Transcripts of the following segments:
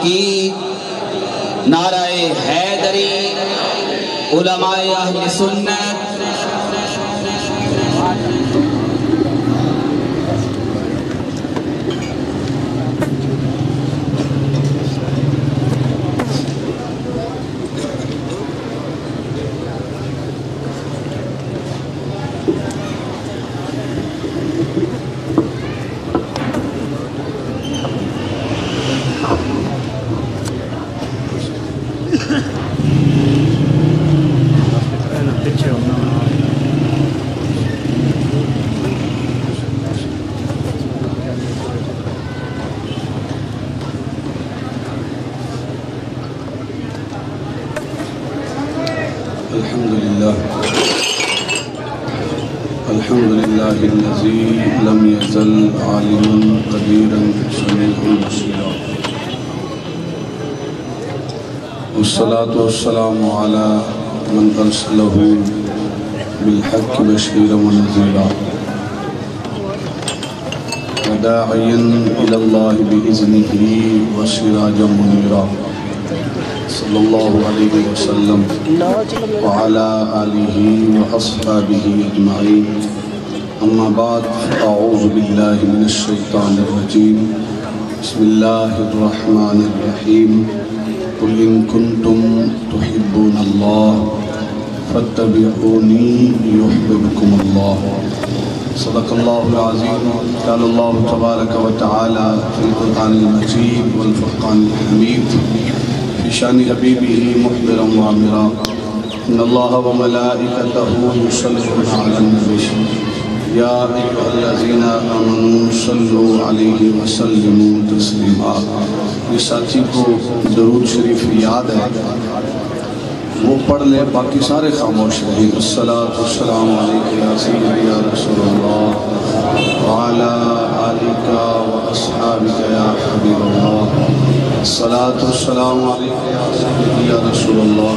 کی، نعرہ حیدری، علماء اہل سنت، الحمدللہ الذی لم یزل عالما قدیرا سمیعا بصیرا، والصلاة والسلام علی من ارسلہ بالحق بشیرا ونذیرا، وداعیا الی اللہ بإذنہ وسراجا منیرا، صلی اللہ علیہ وسلم وعلى آلہ واصحابہ اجمعین، اما بعد، اعوذ باللہ من الشیطان الرجیم، بسم اللہ الرحمن الرحیم، قل ان کنتم تحبون اللہ فاتبعونی یحببکم اللہ، صدق اللہ العظیم، قال اللہ تبارک و تعالی فی القرآن المجید والفرقان الحمید، في شان حبيبه مخبرا وعمرا، إن الله وملائكته يصلون على النبي يا أيها الذين آمنوا صلوا عليه وسلموا تسليما۔ یہ ساتھی کو درود شریف یاد ہے، وہ پڑھ لے، باقی سارے خاموش رہیں۔ الصلاة والسلام علیکہ یا سیدی یا رسول اللہ، وعلى آلک واصحابک یا حبیب اللہ، الصلاة والسلام علیکہ یا سیدی یا رسول اللہ،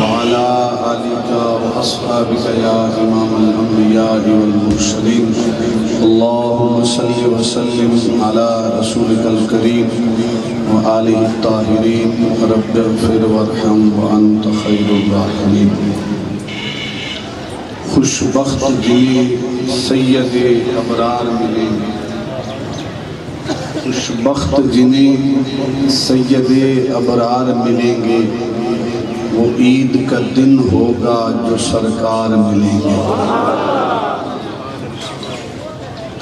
وعلى آلک واصحابک یا امام الانبیاء والمرسلین، اللہم صلی وسلم علی رسولک الکریم وآلہ الطاہرین، رب اغفر وارحم وانت خیر الراحمین۔ خوشبخت جنہیں سید ابرار ملیں گے، خوشبخت جنہیں سید ابرار ملیں گے، وہ عید کا دن ہوگا جو سرکار ملیں گے۔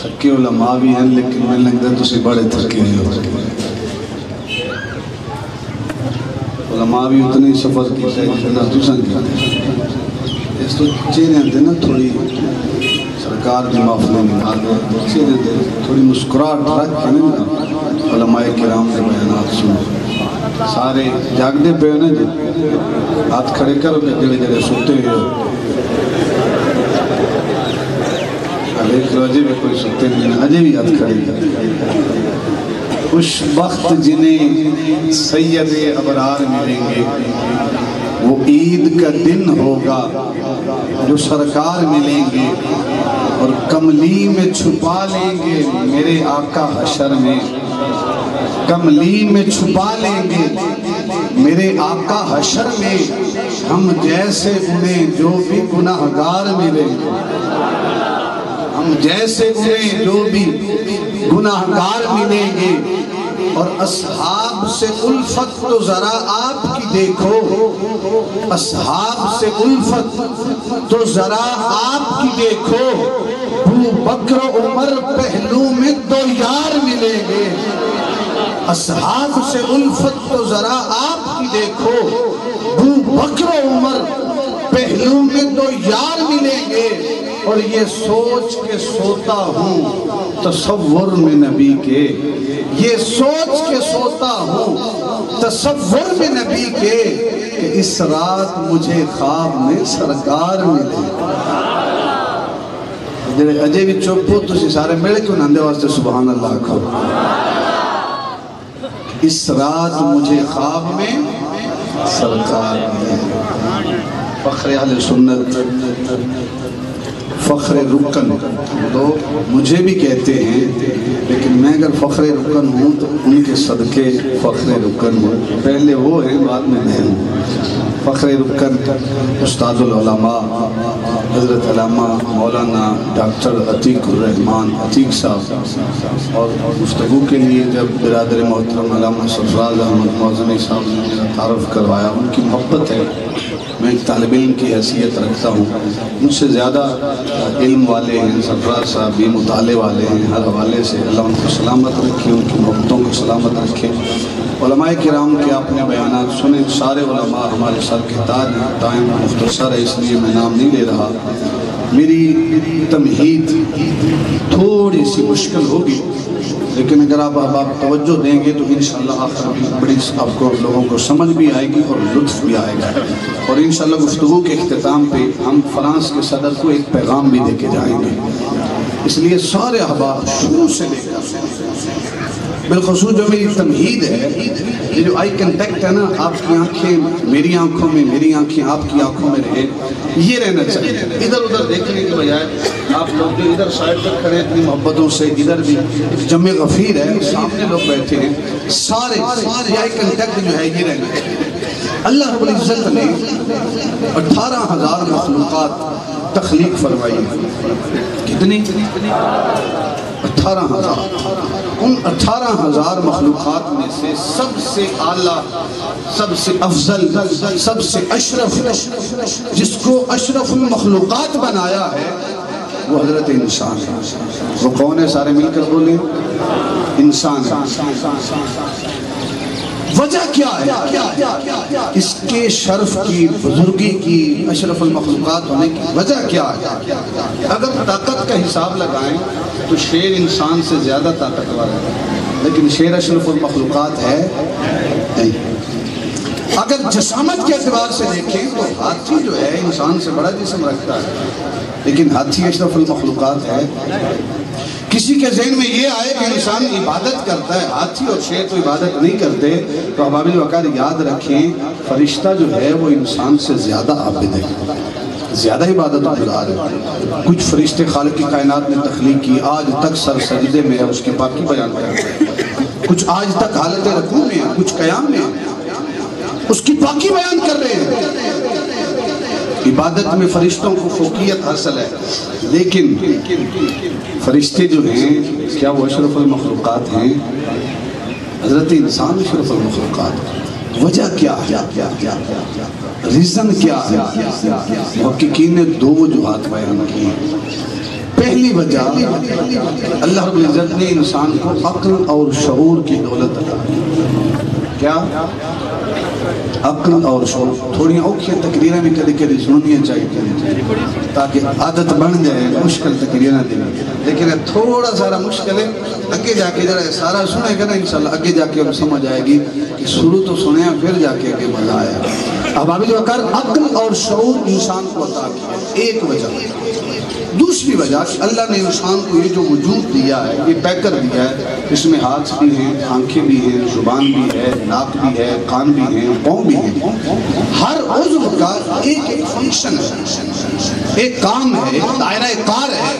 تھکے علماء بھی ہیں لیکن میں لگتا ہے تسی بڑے تھکے ہیں، علماء بھی اتنے سفر کی سے جتنا دوسرا کیا اس تو چیزیں دے نا، تھوڑی سرکار بھی محفلیں نکال دے، چیزیں دے تھوڑی مسکراہٹ رکھ کے نا، علماء کرام کے بیانات سنو، سارے جاگ دے پہ نا، ہاتھ کھڑے کرو کہ جڑے جڑے سوتے ہیں، ایک روزے میں کوئی سوتے نہیں، اجے بھی ہاتھ کھڑے کرو۔ خوشبخت جنہیں سید ابرار ملیں گے، وہ عید کا دن ہوگا جو سرکار ملیں گے، اور کملی میں چھپا لیں گے میرے آقا حشر میں، کملی میں چھپا لیں گے میرے آقا حشر میں، ہم جیسے انہیں جو بھی گناہگار ملیں گے، ہم جیسے انہیں جو بھی گناہگار ملیں گے۔ اور اصحاب سے الفت تو ذرا آپ کی دیکھو، اصحاب سے الفت تو ذرا آپ کی دیکھو، ابو بکر و عمر پہلو میں دو یار ملیں گے، اصحاب سے الفت تو ذرا آپ کی دیکھو، ابو بکر و عمر پہلو میں دو یار ملیں گے۔ اور یہ سوچ کے سوتا ہوں تصور میں نبی کے، یہ سوچ کے سوتا ہوں تصور میں نبی کے، کہ اس رات مجھے خواب میں سرکار ملے۔ جڑے اجے بھی چپ ہو تسی سارے ملے کیوں نندے واسطے سبحان اللہ کھو۔ اس رات مجھے خواب میں سرکار ملے۔ فخر اہل سنت فخر رکن تو مجھے بھی کہتے ہیں، لیکن میں اگر فخر رکن ہوں تو ان کے صدقے فخر رکن ہوں، پہلے وہ ہیں بعد میں ہوں۔ فخر رکن استاد العلماء حضرت علامہ مولانا ڈاکٹر عتیق الرحمان عتیق صاحب، اور گفتگو کے لیے جب برادر محترم علامہ سرفراز احمد موزنی صاحب نے میرا تعارف کروایا، ان کی محبت ہے، میں ایک طالب علم کی حیثیت رکھتا ہوں، ان سے زیادہ علم والے ہیں سرفراز صاحب بھی، مطالعے والے ہیں، ہر حوالے سے اللہ ان کو سلامت رکھے، ان کی محبتوں کو سلامت رکھے۔ علماء کرام کے اپنے بیانات سنیں، سارے علماء ہمارے سر کے تاج ہیں، ٹائم مختصر ہے اس لیے میں نام نہیں لے رہا۔ میری تمہید تھوڑی سی مشکل ہوگی، لیکن اگر آپ توجہ دیں گے تو انشاءاللہ آخر میں بڑی آپ کو لوگوں کو سمجھ بھی آئے گی اور لطف بھی آئے گا، اور انشاءاللہ گفتگو کے اختتام پہ ہم فرانس کے صدر کو ایک پیغام بھی دے کے جائیں گے، اس لیے سارے احباب شروع سے لے کر بالخصوص جو میری تمہید ہے، یہ جو آئی کنٹیکٹ ہے نا، آپ کی آنکھیں میری آنکھوں میں، میری آنکھیں آپ کی آنکھوں میں رہے، یہ رہنا چاہیے۔ ادھر ادھر دیکھنے کے بجائے آپ لوگ بھی ادھر سائڈ پر کھڑے اتنی محبتوں سے، ادھر بھی ایک جمع غفیر ہے، سامنے لوگ بیٹھے ہیں، سارے آئی کنٹیکٹ جو ہے یہ رہنا چاہیے۔ اللہ رب العزت نے 18,000 مخلوقات تخلیق فرمائی، کتنی؟ 18,000۔ ان 18,000 مخلوقات میں سے سب سے اعلیٰ، سب سے افضل، سب سے اشرف، جس کو اشرف المخلوقات بنایا ہے وہ حضرت انسان ہے۔ وہ کون ہے؟ سارے مل کر بولیں، انسان ہے۔ وجہ کیا ہے؟ اس کے شرف کی، بزرگی کی، اشرف المخلوقات ہونے کی وجہ کیا ہے؟ اگر طاقت کا حساب لگائیں تو شیر انسان سے زیادہ طاقتور ہے، لیکن شیر اشرف المخلوقات ہے نہیں۔ اگر جسامت کے اعتبار سے دیکھیں تو ہاتھی جو ہے انسان سے بڑا جسم رکھتا ہے، لیکن ہاتھی اشرف المخلوقات ہے۔ کسی کے ذہن میں یہ آئے کہ انسان عبادت کرتا ہے، ہاتھی اور شیر تو عبادت نہیں کرتے، تو احباب وقار یاد رکھیں فرشتہ جو ہے وہ انسان سے زیادہ عابد ہے، زیادہ عبادت گزار ہے۔ کچھ فرشتے خالق کی کائنات نے تخلیق کی، آج تک سر سجدے میں ہے، اس کی پاکی بیان کرتے ہیں۔ کچھ آج تک حالت رکوع میں ہیں، کچھ قیام میں ہیں، اس کی پاکی بیان کر رہے ہیں۔ عبادت میں فرشتوں کو فوقیت حاصل ہے، لیکن فرشتے جو ہیں کیا وہ اشرف المخلوقات ہیں؟ حضرت انسان اشرف المخلوقات۔ وجہ کیا ہے؟ ریزن کیا ہے؟ محققین نے 2 وجوہات بیان کی۔ پہلی وجہ، اللہ رب العزت نے انسان کو عقل اور شعور کی دولت عطا کی۔ کیا؟ عقل اور شعور۔ تھوڑی اوکھیاں تقریریں بھی کدی کدی سننیاں چاہیے تاکہ عادت بن جائے، مشکل تقریریں دیں، لیکن تھوڑا سارا مشکل ہے، اگے جا کے ذرا سارا سنے گا نا انشاءاللہ اگے جا کے ہم سمجھ آئے گی کہ شروع تو سنے ہیں پھر جا کے مزہ آیا۔ احباب وقار عقل اور شعور انسان کو عطا کیا، ایک وجہ۔ دوسری وجہ کہ اللہ نے انسان کو یہ جو وجود دیا ہے، یہ پیکر دیا ہے، اس میں ہاتھ بھی ہیں، آنکھیں بھی ہیں، زبان بھی ہے، ناک بھی ہے، کان بھی ہیں، پاؤں بھی ہیں۔ ہر عضو کا ایک فنکشن ہے، ایک کام ہے، ایک دائرہ کار ہے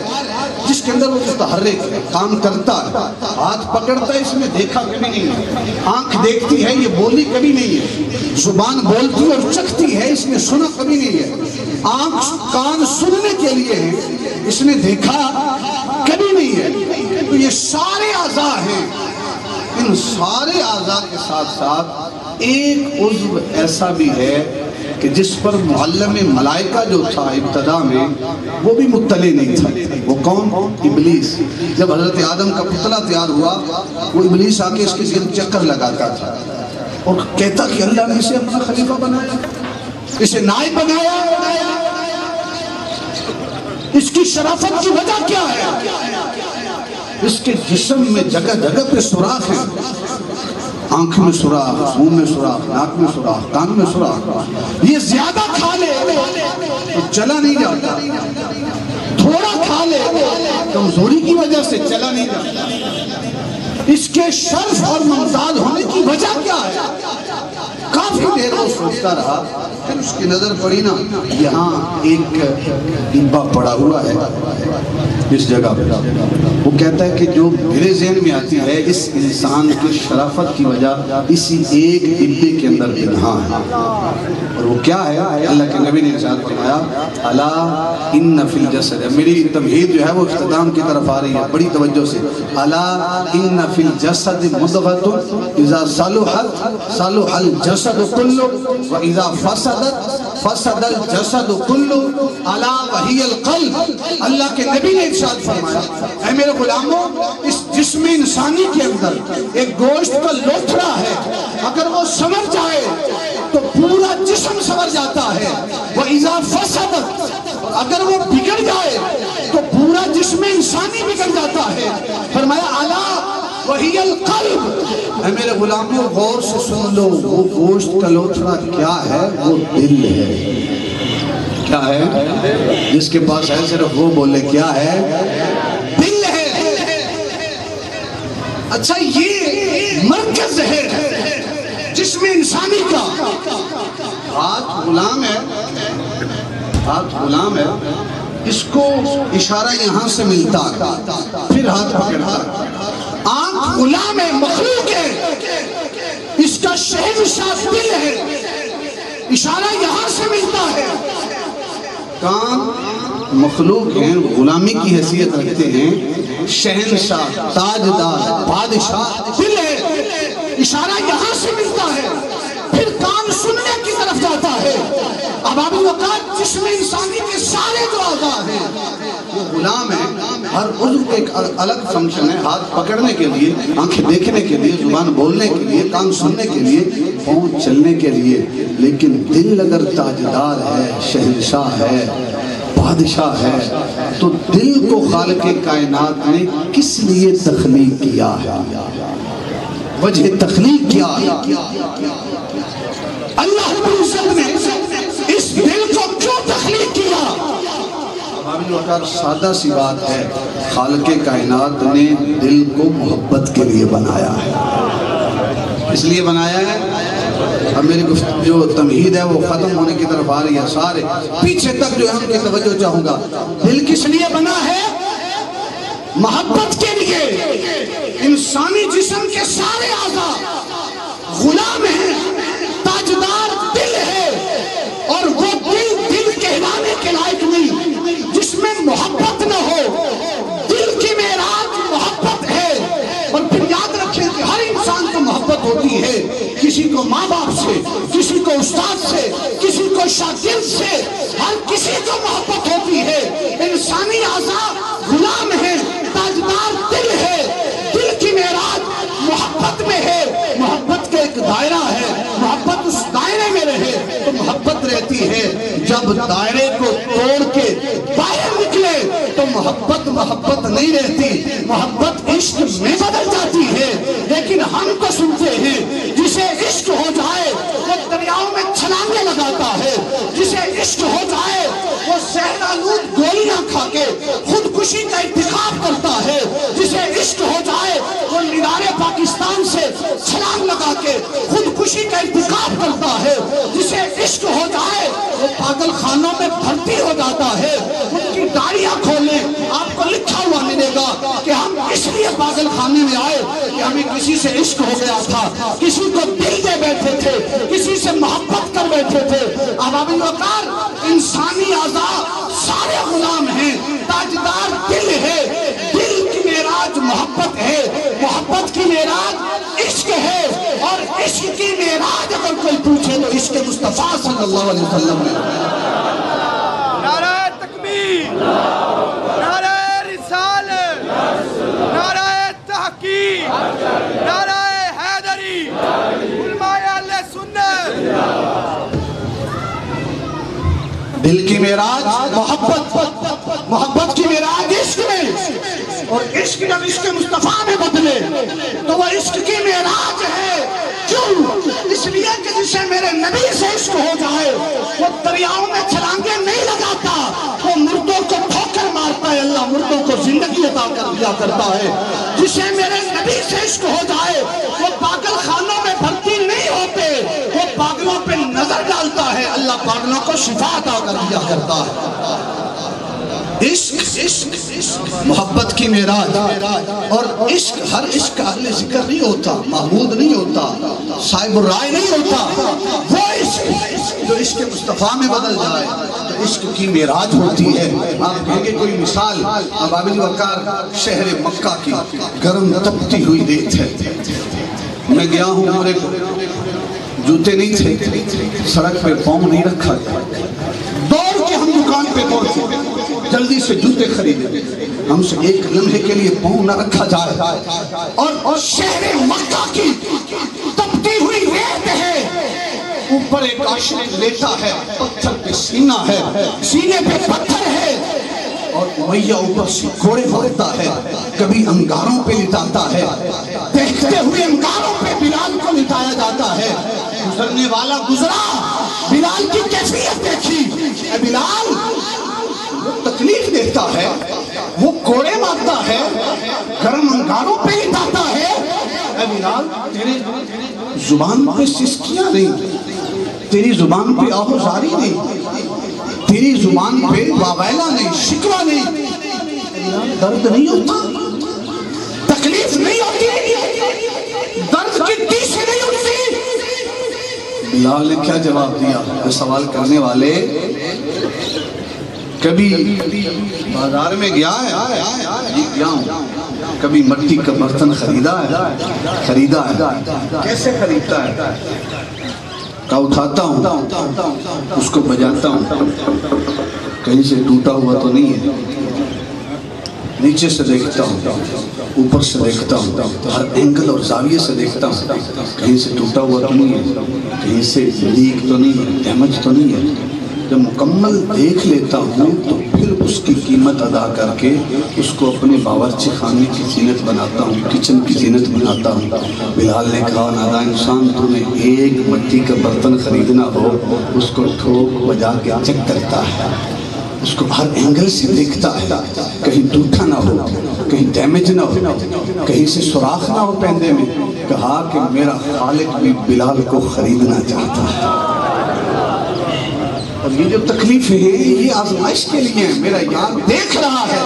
جس کے اندر وہ متحرک ہے، کام کرتا ہے۔ ہاتھ پکڑتا ہے، اس میں دیکھا کبھی نہیں ہے، آنکھ دیکھتی ہے، یہ بولی کبھی نہیں ہے، زبان بولتی اور چکھتی ہے، اس نے سنا کبھی نہیں ہے، آنکھ کان سننے کے لیے ہیں، اس نے دیکھا کبھی نہیں ہے۔ تو یہ سارے اعضاء ہیں، ان سارے اعضاء کے ساتھ ساتھ ایک عضو ایسا بھی ہے کہ جس پر معلم ملائکہ جو تھا ابتدا میں وہ بھی مطلع نہیں تھا۔ وہ کون؟ ابلیس۔ جب حضرت آدم کا پتلا تیار ہوا، وہ ابلیس آ کے اس کے گرد چکر لگاتا تھا اور کہتا کہ اللہ نے اسے اپنا خلیفہ بنایا، اسے نائب بنایا۔ اس کی شرافت کی وجہ کیا ہے؟ اس کے جسم میں جگہ جگہ پہ سوراخ ہیں، آنکھ میں سوراخ، منہ میں سوراخ، ناک میں سوراخ، کان میں سوراخ۔ یہ زیادہ کھا لے تو چلا نہیں جاتا، تھوڑا کھا لے کمزوری کی وجہ سے چلا نہیں جاتا۔ اس کے شرف اور ممتاز ہونے کی وجہ کیا ہے؟ کافی دیر وہ سوچا۔ دیکھتا رہا، پھر اس کی نظر پڑی نا، یہاں ایک ڈبہ پڑا ہوا ہے اس جگہ پہ. وہ کہتا ہے کہ جو میرے ذہن میں آتی ہے، اس انسان کی شرافت کی وجہ اسی ایک ڈبے کے اندر پنہاں ہے. اور وہ کیا ہے؟ اللہ کے نبی نے ارشاد فرمایا الا ان فی الجسد. میری تمہید جو ہے وہ اختتام کی طرف آ رہی ہے، بڑی توجہ سے. الا ان فی الجسد مضغۃ اذا صلحت صلح الجسد کلہ واذا فسدت فسد الجسد کلہ الا وہی القلب. اللہ کے نبی نے ارشاد فرمایا اے میرے غلاموں، اس جسم انسانی کے اندر ایک گوشت کا لوتھڑا ہے، اگر وہ سمر جائے تو پورا جسم سمر جاتا ہے. وَإِذَا فَسَدَتْ، اگر وہ بگڑ جائے تو پورا جسم انسانی بگڑ جاتا ہے. فرمایا اَلَا وَهِيَ الْقَلْبُ. اے میرے غلاموں غور سے سن لو، وہ گوشت کا لوتھڑا کیا ہے؟ وہ دل ہے. کیا ہے؟ جس کے پاس ہے صرف وہ بولے کیا ہے؟ دل ہے. اچھا یہ مرکز ہے جسم انسانی کا. ہاتھ غلام ہے، ہاتھ غلام ہے، اس کو اشارہ یہاں سے ملتا پھر ہاتھ پکڑتا. آنکھ غلام ہے، مخلوق ہے، اس کا شہنشاہ دل ہے، اشارہ یہاں سے ملتا ہے. کان مخلوق ہیں، غلامی کی حیثیت رکھتے ہیں، شہنشاہ تاجدار بادشاہ دل ہے، اشارہ یہاں سے ملتا ہے. پھر کان سننے کی طرف جاتا ہے. اب ابھی وقت جسم انسانی کے سارے جو اعضاء ہیں وہ غلام ہیں. ہر عضو کے ایک الگ فنکشن ہے، ہاتھ پکڑنے کے لیے، آنکھیں دیکھنے کے لیے، زبان بولنے کے لیے، کان سننے کے لیے، پاؤں چلنے کے لیے. لیکن دل اگر تاجدار ہے، شہنشاہ ہے، بادشاہ ہے، تو دل کو خالق کائنات نے کس لیے تخلیق کیا ہے؟ وجہ تخلیق کیا ہے؟ اللہ رب العزت نے اس دل کو کیوں تخلیق کیا؟ سادہ سی بات ہے، خالق کائنات نے دل کو محبت کے لیے بنایا ہے. اس لیے بنایا ہے. اب میری جو تمہید ہے وہ ختم ہونے کی طرف آ رہی ہے. سارے پیچھے تک جو ہے ان کی توجہ چاہوں گا. دل کس لیے بنا ہے؟ محبت کے لیے. انسانی جسم کے سارے اعضاء غلام ہیں، تاجدار دل ہے، اور وہ دل کہلانے کے لائق نہیں جس میں محبت نہ ہو. دل کی معراج محبت ہے. اور پھر یاد رکھیں کہ ہر انسان کو محبت ہوتی ہے، کسی کو ماں باپ سے، کسی کو استاد سے، کسی کو شاگرد سے، ہر کسی کو محبت ہوتی ہے. انسانی اعضاء غلام ہیں، تاجدار دل ہے. دل کی معراج محبت میں ہے. محبت کا ایک دائرہ ہے، محبت اس دائرے میں رہے تو محبت رہتی ہے. جب دائرے کو توڑ کے باہر نکلے تو محبت نہیں رہتی. محبت عشق میں بدل جاتی ہے. لیکن ہم تو سنتے ہیں جسے عشق ہو جائے وہ دریاؤں میں چھلانگیں لگاتا ہے. جسے عشق ہو جائے وہ زہر آلود گولیاں کھا کے خودکشی کا انتخاب کرتا ہے. جسے عشق ہو جائے وہ مینار پاکستان سے چھلانگ لگا کے خودکشی کا انتخاب کرتا ہے. جسے عشق ہو جائے وہ پاگل خانوں میں بھرتی ہو جاتا ہے. ان کی داڑیاں کھولیں، آپ کو لکھا ہوا ملے گا کہ ہم اس لیے پاگل خانے میں آئے کہ ہمیں کسی سے عشق ہو گیا تھا، کسی کو دل دے بیٹھے تھے، کسی سے محبت کر بیٹھے تھے. اب وقار انسانی اعضاء سارے غلام ہیں، تاجدار دل ہے. دل کی معراج محبت ہے، محبت کی معراج عشق ہے. اور عشق کی معراج اگر کوئی پوچھے تو عشق مصطفیٰ صلی اللہ علیہ وسلم نے. نعرہ تکبیر، نعرہ رسالت، نعرہ تحقیق، نعرہ حیدری، علماء اہل سنت. دل کی معراج محبت کی معراج عشق میں. اور عشق جب عشق مصطفیٰ میں بدلے تو وہ عشق کی معراج ہے. کیوں؟ اس لیے کہ جسے میرے نبی سے عشق ہو جائے وہ دریاؤں میں چھلانگیں نہیں لگاتا، وہ مردوں کو ٹھوکر مارتا ہے. اللہ مردوں کو زندگی عطا کر دیا کرتا ہے. جسے میرے نبی سے عشق ہو جائے وہ پاگل خانوں میں بھرتی نہیں ہوتے، وہ پاگلوں پہ نظر ڈالتے ڈالتا ہے، اللہ پاگلوں کو شفا عطا کر دیا کرتا ہے۔ عشق محبت کی معراج، اور عشق ہر عشق کا اہل ذکر نہیں ہوتا، محمود نہیں ہوتا، صاحب الرائے نہیں ہوتا، وہ عشق جو عشق مصطفیٰ میں بدل جائے تو عشق کی معراج ہوتی ہے۔ آپ کہیں گے کوئی مثال؟ ابابل وقار شہر مکہ کی گرم تپتی ہوئی ریت ہے، میں گیا ہوں، میرے جوتے نہیں تھے، سڑک پہ پاؤں نہیں رکھا تھا، دوڑ کے ہم دکان پہ پہنچے، جلدی سے جوتے خریدے، ہم سے ایک لمحے کے لیے پاؤں نہ رکھا جائے، اور شہر مکہ کی تپتی ہوئی ریت ہے، اوپر ایک عاشق لیٹا ہے، پتھر پہ سینہ ہے، سینے پہ پتھر ہے، اور امیہ اوپر سے گھوڑے بھرتا ہے، کبھی انگاروں پہ لٹاتا ہے، دیکھتے ہوئے انگاروں پہ بلال کو لٹایا جاتا ہے، گزرنے والا گزرا، بلال کی کیفیت دیکھی، اے بلال وہ تکلیف دیتا ہے، وہ کوڑے مارتا ہے، گرم انگاروں پہ لٹاتا ہے، اے بلال تیرے زبان پہ سسکیاں نہیں، تیری زبان پہ آہوزاری نہیں، تیری زبان پہ واویلا نہیں، شکوہ نہیں، درد نہیں ہوتا، تکلیف نہیں ہوتی، درد کی ٹیس نہیں ہوتی۔ بلال نے کیا جواب دیا؟ یہ سوال کرنے والے کبھی بازار میں گیا ہے؟ جی گیا ہوں۔ کبھی مٹی کا برتن خریدا ہے؟ کیسے خریدتا ہے؟ کا اٹھاتا ہوں، اس کو بجاتا ہوں، کہیں سے ٹوٹا ہوا تو نہیں ہے، نیچے سے دیکھتا ہوں، اوپر سے دیکھتا ہوں، ہر اینگل اور زاویے سے دیکھتا ہوں، کہیں سے ٹوٹا ہوا تو نہیں ہے، کہیں سے لیک تو نہیں ہے، ڈیمیج تو نہیں ہے۔ جب مکمل دیکھ لیتا ہوں تو پھر اس کی قیمت ادا کر کے اس کو اپنے باورچی خانے کی زینت بناتا ہوں، کچن کی زینت بناتا ہوں۔ بلال نے کہا نادان انسان، تمہیں ایک مٹی کا برتن خریدنا ہو، اس کو ٹھوک بجا کے چیک کرتا ہے، اس کو ہر اینگل سے دیکھتا ہے، کہیں ٹوٹا نہ ہو، کہیں ڈیمیج نہ ہو، کہیں سے سوراخ نہ ہو پہندے میں۔ کہا کہ میرا خالق بھی بلال کو خریدنا چاہتا ہے، اور یہ جو تکلیف ہے یہ آزمائش کے لیے ہے۔ میرا یار دیکھ رہا ہے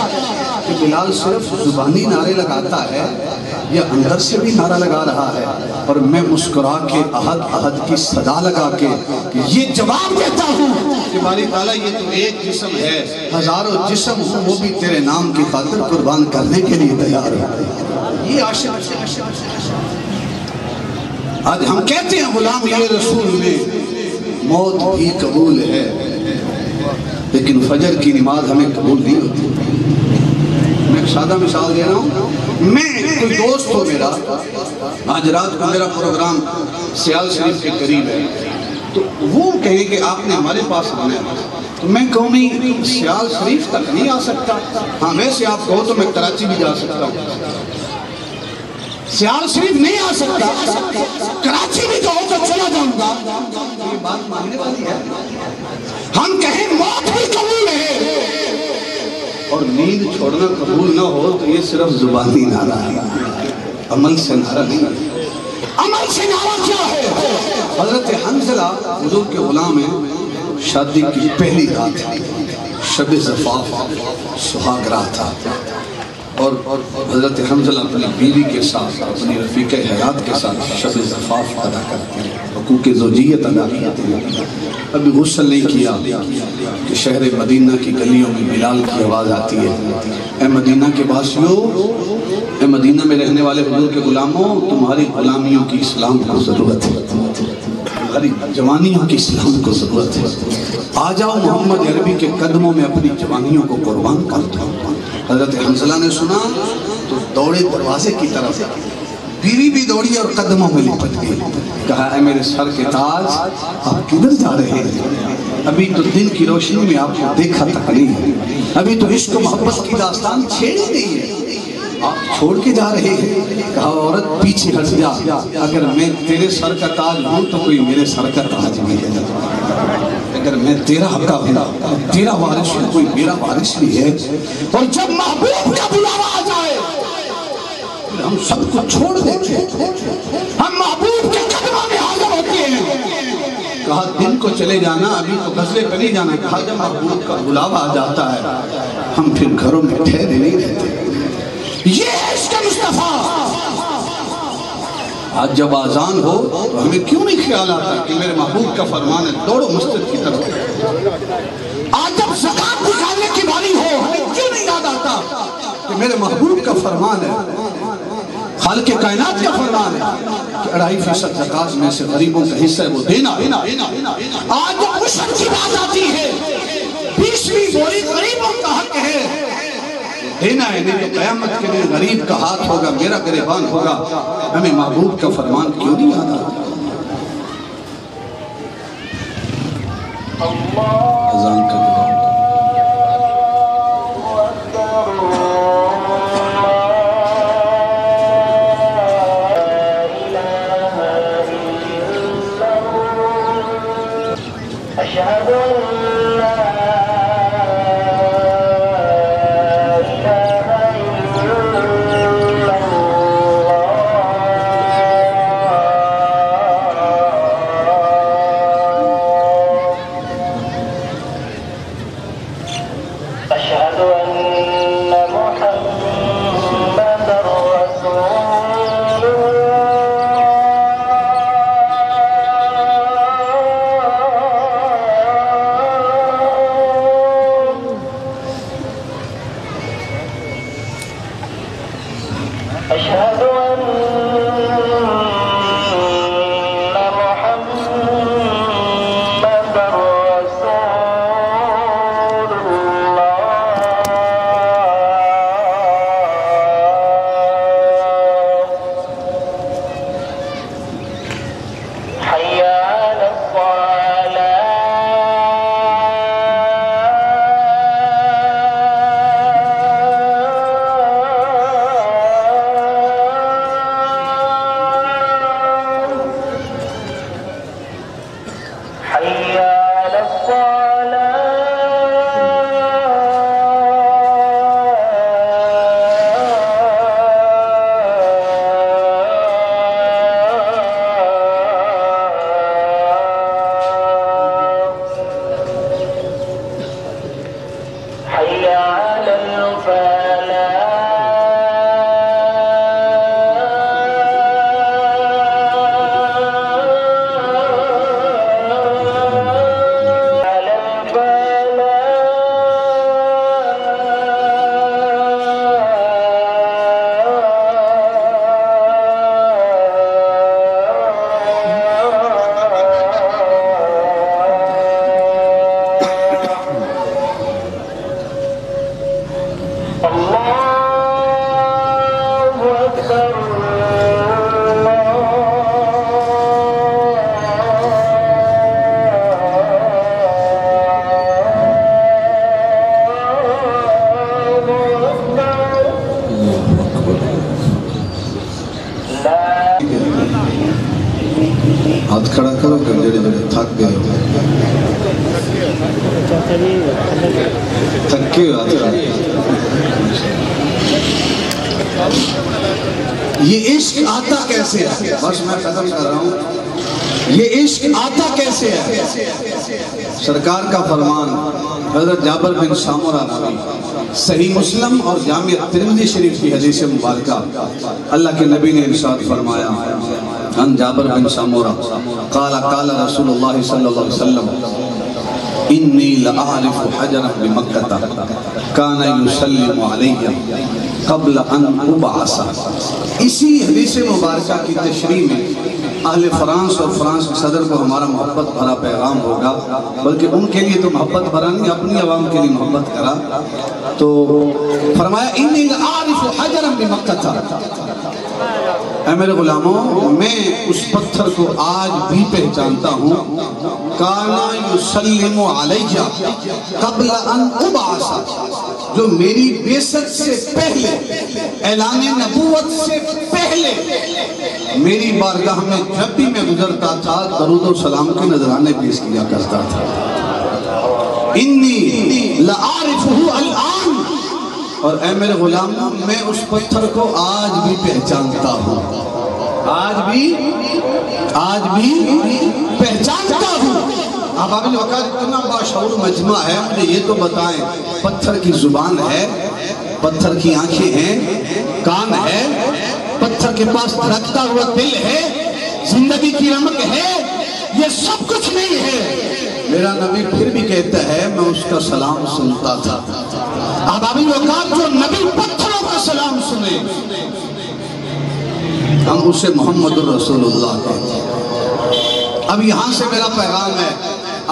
کہ بلال صرف زبانی نعرے لگاتا ہے یا اندر سے بھی نعرہ لگا رہا ہے، اور میں مسکرا کے احد کی صدا لگا کے یہ جواب دیتا ہوں کہ باری تعالیٰ یہ تو ایک جسم ہے، ہزاروں جسم ہوں وہ بھی تیرے نام کی خاطر قربان کرنے کے لیے تیار ہے۔ یہ عاشق آج ہم کہتے ہیں غلام یہ رسول میں موت بھی قبول ہے، لیکن فجر کی نماز ہمیں قبول نہیں ہوتی۔ میں ایک سادہ مثال دے رہا ہوں، میں کوئی دوست ہو میرا، آج رات کو میرا پروگرام سیال شریف کے قریب ہے، تو وہ کہیں کہ آپ نے ہمارے پاس آنا ہے، تو میں کہوں نہیں سیال شریف تک نہیں آ سکتا، ہاں ویسے آپ کہو تو میں کراچی بھی جا سکتا ہوں، سیال شریف نہیں آ سکتا، کراچی بھی کہو تو چلا جاؤں گا، یہ بات ماننے والی ہے۔ ہم کہیں موت بھی قبول ہے اور نیند چھوڑنا قبول نہ ہو تو یہ صرف زبانی نعرہ ہے، عمل سے نعرہ نہیں ہے۔ عمل سے نعرہ کیا ہے؟ حضرت حنظلہ حضور کے غلام ہیں، شادی کی پہلی رات شب زفاف سہاگ رات تھا، اور حضرت حنظلہ اپنی بیوی کے ساتھ اپنی رفیق حیات کے ساتھ شب زفاف ادا کرتے ہیں، حقوق زوجیت ادا کرتے ہیں۔ ابھی غسل نہیں کیا کہ شہر مدینہ کی گلیوں میں بلال کی آواز آتی ہے، اے مدینہ کے باسیوں، اے مدینہ میں رہنے والے حضور کے غلاموں، تمہاری غلامیوں کی اسلام کو ضرورت ہے، تمہاری جوانیوں کی اسلام کو ضرورت ہے، آ جاؤ محمد عربی کے قدموں میں اپنی جوانیوں کو قربان کر دو۔ حضرت حنظلہ نے سنا تو دوڑے دروازے کی طرف، بیوی بھی دوڑی اور قدموں میں لپٹ گئی، کہا اے میرے سر کے تاج آپ کدھر جا رہے ہیں؟ ابھی تو دن کی روشنی میں آپ کو دیکھا تک نہیں ہے، ابھی تو عشق و محبت کی داستان چھیڑی نہیں ہے، آپ چھوڑ کے جا رہے ہیں۔ کہا عورت پیچھے ہٹ جا، اگر میں تیرے سر کا تاج ہوں تو کوئی میرے سر کا تاج بھی ہے، اگر میں تیرا حقہ ہوں، تیرا وارث ہوں، کوئی میرا وارث بھی ہے۔ اور جب محبوب کا بلاوا آ جائے ہم سب کو چھوڑ دیتے ہیں، ہم محبوب کے قدموں میں حاضر ہوتے ہیں۔ کہا دن کو چلے جانا، ابھی تو غزلیں پہ نہیں جانا. کہا جب محبوب کا بلاوا آ جاتا ہے ہم پھر گھروں میں ٹھہرے نہیں رہتے. یہ ہے عشق مصطفیٰ. آج جب آزان ہو تو ہمیں کیوں نہیں خیال آتا کہ میرے محبوب کا فرمان ہے دوڑو مسجد کی طرف. آج جب زکات نکالنے کی باری ہو ہمیں کیوں نہیں یاد آتا کہ میرے محبوب کا فرمان ہے، خالق کائنات کا فرمان ہے کہ 2.5% زکات میں سے غریبوں کا حصہ ہے وہ دینا. آج جب مشرق کی بات آتی ہے 20ویں بوری غریبوں کا حق ہے دینا ہے، نہیں تو قیامت کے لیے غریب کا ہاتھ ہوگا، میرا گریبان ہوگا. ہمیں محبوب کا فرمان کیوں نہیں یاد آتا؟ اذان کا دعا. ہاتھ کھڑا کرو کہ جڑے جڑے تھک گئے تھکے ہو ہاتھ کھڑا. یہ عشق آتا کیسے ہے؟ بس میں ختم کر رہا ہوں. یہ عشق آتا کیسے ہے؟ سرکار کا فرمان حضرت جابر بن سامورہ صحیح مسلم اور جامع ترمذی شریف کی حدیث مبارکہ. اللہ کے نبی نے ارشاد فرمایا عن جابر بن سامورہ قال قال رسول اللہ صلی اللہ علیہ وسلم انی لأعرف حجرا بمکہ کان یسلم علیہ قبل ان ابعث. اسی حدیث مبارکہ کی تشریح میں اہل فرانس اور فرانس کے صدر کو ہمارا محبت بھرا پیغام ہوگا، بلکہ ان کے لیے تو محبت بھرا نہیں، اپنی عوام کے لیے محبت کرا. تو فرمایا انی لأعرف حجرا بمکہ، اے میرے غلاموں میں اس پتھر کو آج بھی پہچانتا ہوں. کانا یسلم علیہ قبل ان ابعث، جو میری بعثت سے پہلے، اعلان نبوت سے پہلے میری بارگاہ میں جب بھی میں گزرتا تھا درود و سلام کے نذرانے پیش کیا کرتا تھا. انی لأعرفہ الآن، اور اے میرے غلاموں میں اس پتھر کو آج بھی پہچانتا ہوں، آج بھی پہچانتا ہوں. احباب الوقار اتنا باشعور مجمع ہے، مجھے یہ تو بتائیں پتھر کی زبان ہے، پتھر کی آنکھیں ہیں، کان ہے، پتھر کے پاس دھڑکتا ہوا دل ہے، زندگی کی رمق ہے، یہ سب کچھ نہیں ہے، میرا نبی پھر بھی کہتا ہے میں اس کا سلام سنتا تھا۔ احباب الوقار جو نبی پتھروں کا سلام سنے ہم اسے محمد الرسول اللہ کہتے ہیں۔ اب یہاں سے میرا پیغام ہے،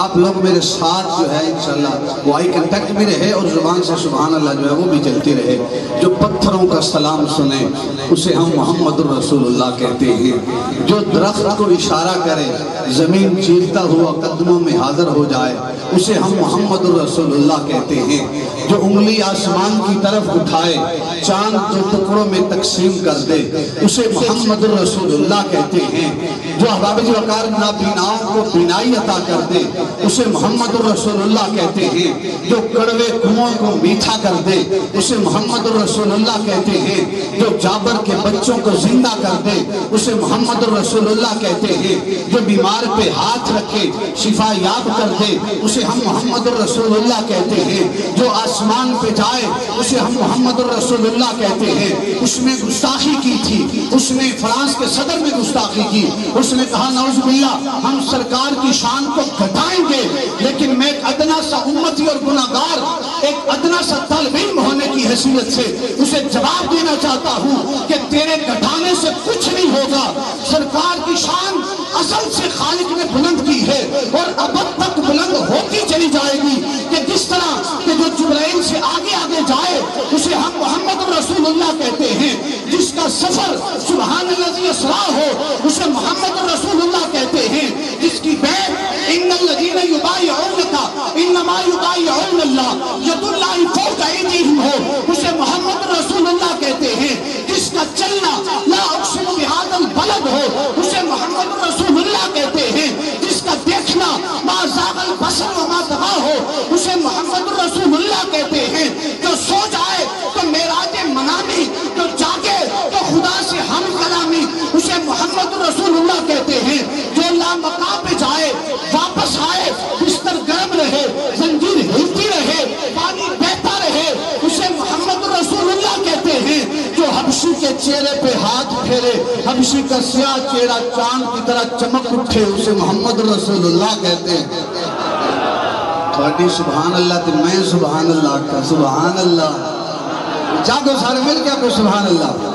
آپ لوگ میرے ساتھ جو ہے انشاءاللہ وہ آئی کنٹیکٹ بھی رہے اور زبان سے سبحان اللہ جو ہے وہ بھی چلتی رہے۔ جو پتھروں کا سلام سنے اسے ہم محمد الرسول اللہ کہتے ہیں۔ جو درخت کو اشارہ کرے زمین چیرتا ہوا قدموں میں حاضر ہو جائے اسے ہم محمد الرسول اللہ کہتے ہیں۔ جو انگلی آسمان کی طرف اٹھائے چاند دو ٹکڑوں میں تقسیم کر دے اسے محمد الرسول اللہ کہتے ہیں۔ جو احباب وقار نابیناؤں کو بینائی عطا کر دے اسے محمد الرسول اللہ کہتے ہیں۔ جو کڑوے کنووں کو میٹھا کر دے اسے محمد الرسول اللہ کہتے ہیں۔ جو جابر کے بچوں کو زندہ کر دے اسے محمد الرسول اللہ کہتے ہیں۔ جو بیمار پہ ہاتھ رکھے شفا یاب کر دے اسے ہم محمد الرسول اللہ کہتے ہیں۔ جو آسمان پہ جائے اسے ہم محمد الرسول اللہ کہتے ہیں۔ اس نے گستاخی کی تھی، اس نے فرانس کے صدر میں گستاخی کی، اس نے کہا نعوذ باللہ ہم سرکار کی شان کو گھٹائیں گے، لیکن میں ایک ادنا سا امتی اور گناہگار، ایک ادنا سا طالب علم ہونے کی حیثیت سے اسے جواب دینا چاہتا ہوں کہ تیرے گھٹانے سے کچھ نہیں ہوگا۔ سرکار کی شان اصل سے خالق نے بلند کی ہے اور ابد تک بلند ہوتی چلی جائے گی، کہ جس طرح کہ جو جبرائیل سے آگے آگے جائے اسے ہم محمد الرسول اللہ کہتے ہیں۔ جس کا سفر سبحان الذی اسرا ہو اسے محمد الرسول اللہ کہتے ہیں۔ جس کی بیعت ان الذین یبایعونک انما یبایعون اللہ ید اللہ فوق ایدیہم ہو اسے محمد الرسول اللہ کہتے ہیں۔ جس کا چلنا لا اقسم بہذا البلد ہو اسے محمد الرسول اللہ کہتے ہیں۔ جس کا دیکھنا ما زاغ البصر وما طغى ہو اسے محمد الرسول اللہ کہتے ہیں۔ جو سو جائے تو معراج منامی، جو جاگے تو خدا سے ہم کلامی اسے محمد الرسول اللہ کہتے ہیں۔ جو لامقام پہ جائے واپس آئے بستر گرم رہے زنجیر ہلتی رہے پانی بہتا رہے اسے محمد الرسول اللہ کہتے ہیں۔ جو حبشی کے چہرے پہ ہاتھ پھیرے حبشی کا سیاہ چہرہ چاند کی طرح چمک اٹھے اسے محمد الرسول اللہ کہتے ہیں۔ تھوڑی سبحان اللہ تے میں سبحان اللہ کا سبحان اللہ جاگو سارے مل کیا کو سبحان اللہ۔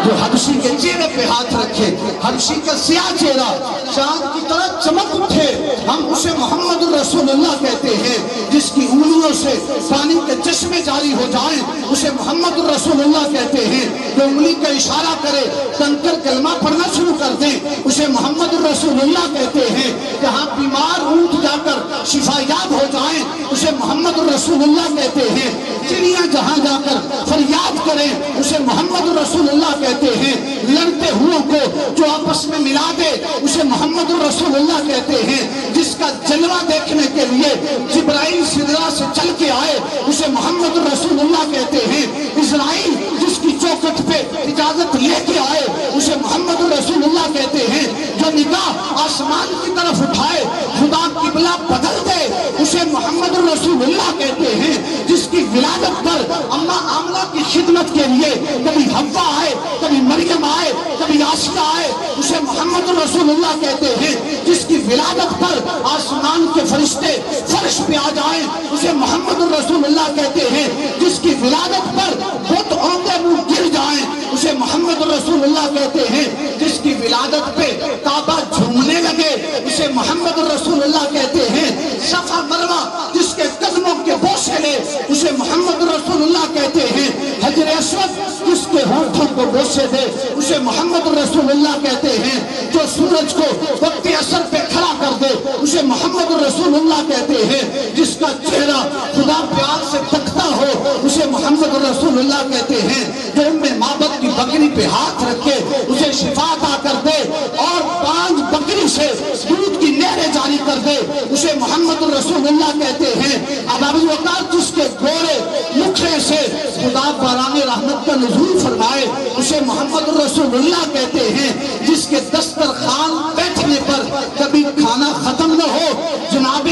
جو حبشی کے چہرے پہ ہاتھ رکھے حبشی کا سیاہ چہرہ چاند کی طرح چمک اٹھے ہم اسے محمد الرسول اللہ کہتے ہیں۔ جس کی انگلیوں سے پانی کے چشمے جاری ہو جائیں اسے محمد الرسول اللہ کہتے ہیں۔ جو انگلی کا اشارہ کرے کنکر کلمہ پڑھنا شروع کر دیں اسے محمد الرسول اللہ کہتے ہیں۔ جہاں بیمار اونٹ جا کر شفا یاب ہو جائیں اسے محمد الرسول اللہ کہتے ہیں۔ چڑیاں جہاں جا کر فریاد کریں اسے محمد الرسول اللہ کہتے ہیں۔ لڑتے ہوئوں کو جو آپس میں ملا دے اسے محمد الرسول اللہ کہتے ہیں۔ جس کا جلوہ دیکھنے کے لیے جبرائیل سدرہ سے چل کے آئے اسے محمد الرسول اللہ کہتے ہیں۔ اسرائیل جس کی چوکھٹ پہ اجازت لے کے آئے اسے محمد الرسول اللہ کہتے ہیں۔ جو نگاہ آسمان کی طرف اٹھائے خدا قبلہ بدل دے اسے محمد الرسول اللہ کہتے ہیں۔ جس کی ولادت پر اماں آمنہ کی خدمت کے لیے کبھی حوا آئے کبھی مریم آئے کبھی عائشہ آئے اسے محمد الرسول اللہ کہتے ہیں۔ جس کی ولادت پر آسمان کے فرشتے فرش پہ آ جائیں اسے محمد الرسول اللہ کہتے ہیں۔ جس کی ولادت پر بت اوندے منہ گر جائیں اسے محمد الرسول اللہ کہتے ہیں۔ جس کی ولادت پہ کعبہ جھومنے لگے اسے محمد الرسول اللہ کہتے ہیں۔ صفا مروہ جس کے قدموں کے بوسے لے اسے محمد الرسول اللہ کہتے ہیں۔ حجر اسود جس کے ہونٹوں کو بوسے دے اسے محمد الرسول اللہ کہتے ہیں۔ جو سورج کو وقت عصر پہ کھڑا کر دے اسے محمد الرسول اللہ کہتے ہیں۔ جس کا چہرہ خدا پیار سے تکتا ہو اسے محمد الرسول اللہ کہتے ہیں۔ جو معبد کی بکری پہ ہاتھ رکھے اسے شفا عطا کر دے اور 5 بکری سے دودھ کی نہریں جاری کر دے اسے محمد الرسول اللہ کہتے ہیں۔ احباب وقار جس کے گورے مکھڑے سے خدا باران رحمت کا نزول فرمائے اسے محمد الرسول اللہ کہتے ہیں۔ جس کے دسترخوان بیٹھنے پر کبھی کھانا ختم نہ ہو جناب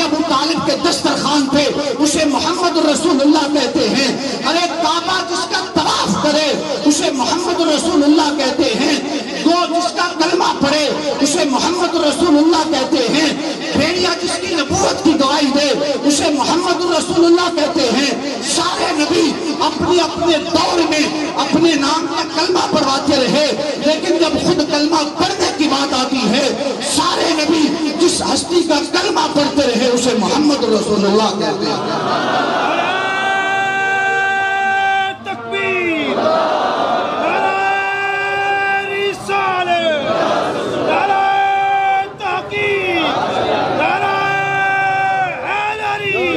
آسمان پہ اسے محمد رسول اللہ کہتے ہیں. ارے کعبہ جس کا طواف کرے اسے محمد رسول اللہ کہتے ہیں. گو جس کا کلمہ پڑھے اسے محمد رسول اللہ کہتے ہیں. بھیڑیا جس کی نبوت کی گواہی دے اسے محمد رسول اللہ کہتے ہیں. سارے نبی اپنے اپنے دور میں اپنے نام کا کلمہ پڑھواتے رہے، لیکن جب خود کلمہ پڑھنے کی بات آتی ہے سارے نبی جس ہستی کا کلمہ پڑھتے رہے اسے محمد رسول اللہ کہتے ہیں. تکبیر، نعرہ رسالت، نعرہ تحقیق، نعرہ حیدری،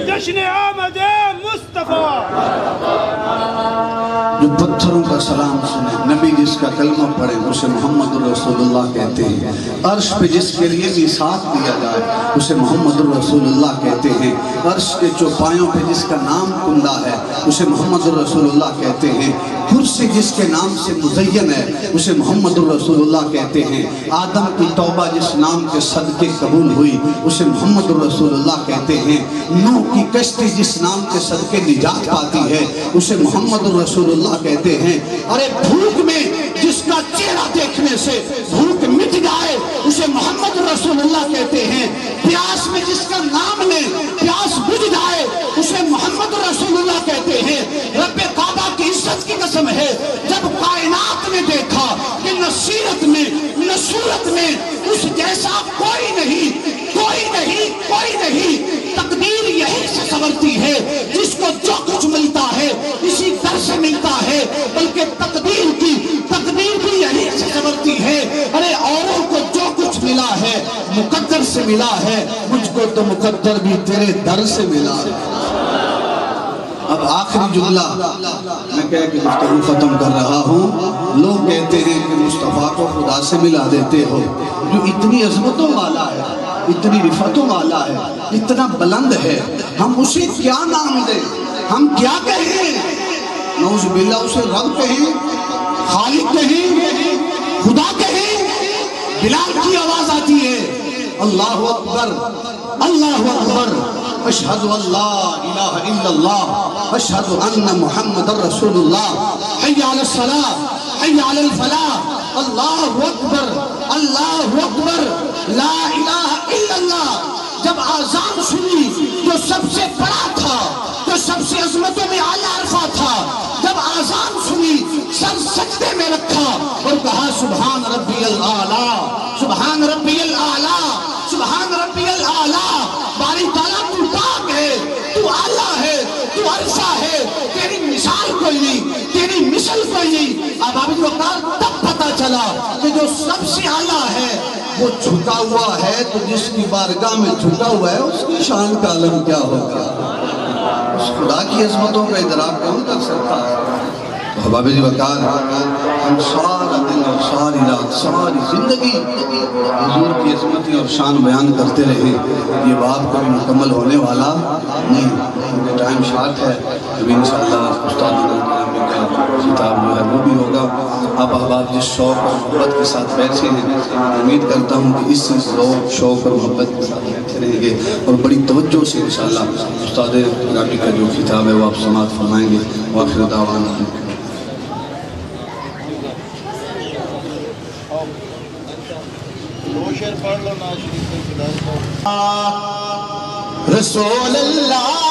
جشن آمد مصطفیٰ. جو پتھروں کا سلام سنے، نبی جس کا کلمہ پڑھے اسے محمد رسول اللہ کہتے ہیں. عرش پہ جس کے لیے میثاق دیا جائے اسے محمد رسول اللہ کہتے ہیں. عرش کے چوپایوں پہ جس کا نام کندہ ہے اسے محمد رسول اللہ کہتے ہیں. کرسی جس کے نام سے مزین ہے اسے محمد رسول اللہ کہتے ہیں. آدم کی توبہ جس نام کے صدقے قبول ہوئی اسے محمد رسول اللہ کہتے ہیں. نوح کی کشتی جس نام کے صدقے نجات پاتی ہے اسے محمد رسول اللہ کہتے ہیں. ارے بھوک میں جس کا چہرہ دیکھنے سے بھوک مٹ جائے اسے محمد رسول اللہ کہتے ہیں. پیاس میں جس کا نام لے پیاس بجھ جائے اسے محمد رسول اللہ کہتے ہیں. رب کعبہ کی عزت کی قسم ہے، جب کائنات نے دیکھا کہ نہ سیرت میں نہ صورت میں اس جیسا کوئی نہیں، کوئی نہیں، کوئی نہیں. تقدیر یہی سے سنورتی ہے، جس کو جو کچھ ملتا ہے اسی در سے ملتا ہے، بلکہ تقدیر بھی یہی سے سنورتی ہے. ارے اوروں کو جو کچھ ملا ہے مقدر سے ملا ہے، مجھ کو تو مقدر بھی تیرے در سے ملا ہے. اب آخری جملہ میں کہہ کے گفتگو ختم کر رہا ہوں. لوگ کہتے ہیں کہ مصطفیٰ کو خدا سے ملا دیتے ہو، جو اتنی عظمتوں والا ہے، اتنی رفعتوں والا ہے، اتنا بلند ہے، ہم اسے کیا نام دیں؟ ہم کیا کہیں؟ نعوذ باللہ اسے رب کہیں، خالق کہیں، خدا کہیں. بلال کی آواز آتی ہے اللہ اکبر، اللہ اکبر، اشہد ان لا الہ الا اللہ، اشہد ان محمد رسول اللہ، حی علی الصلاۃ، حی علی الفلاح. اللہ اکبر، اللہ اکبر، لا الہ الا اللہ. جب آذان سنی جو سب سے بڑا تھا، جو سب سے عظمتوں میں اعلیٰ عرفہ تھا، جب آذان سنی سر سجدے میں رکھا اور کہا سبحان ربی الاعلیٰ، سبحان ربی الاعلیٰ، سبحان ربی الاعلیٰ. باری تعالیٰ تو پاک ہے، تو اعلیٰ ہے، تو عرشہ ہے، تیری مثال کوئی نہیں، تیری مثل کوئی نہیں. اب ابھی وقار تب پتا چلا کہ جو سب سے اعلیٰ ہے وہ جھکا ہوا ہے، تو جس کی بارگاہ میں جھکا ہوا ہے اس کی شان کا عالم کیا ہوگا؟ اس خدا کی عظمتوں کا ادراک کون کر سکتا ہے؟ تو حباب جی وقار ہم سارا دن اور ساری رات ساری زندگی حضور کی عظمتی اور شان بیان کرتے رہے. یہ باب کبھی مکمل ہونے والا نہیں، کیونکہ ٹائم شارٹ ہے. ابھی انشاءاللہ استاد خطاب جو ہے وہ بھی ہوگا. اب احباب جس شوق اور محبت کے ساتھ بیٹھے ہیں، امید کرتا ہوں کہ اس ذوق شوق اور محبت کے ساتھ بیٹھے رہیں گے اور بڑی توجہ سے انشاءاللہ استاد عربی کا جو خطاب ہے وہ آپ سماعت فرمائیں گے. وآخر دعوانا رسول اللہ